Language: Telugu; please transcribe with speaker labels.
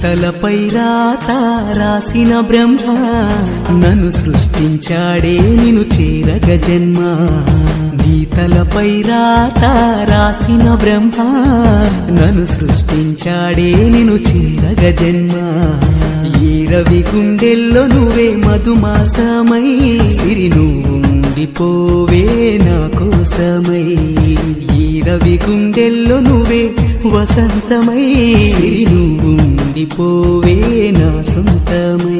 Speaker 1: తలపై రాత రాసిన బ్రహ్మ నన్ను సృష్టించాడే నిన్ను చేరగ జన్మ నీ తలపై రాత రాసిన బ్రహ్మ నన్ను సృష్టించాడే నిన్ను చేరగ జన్మ ఈ రవి గుండెల్లో నువ్వే మధుమాసమై సిరి నువ్వుండిపోవే నా కోసమై ఈ రవి గుండెల్లో నువ్వే వసంతమై సిరి నువ్వుండిపోవే నా సొంతమై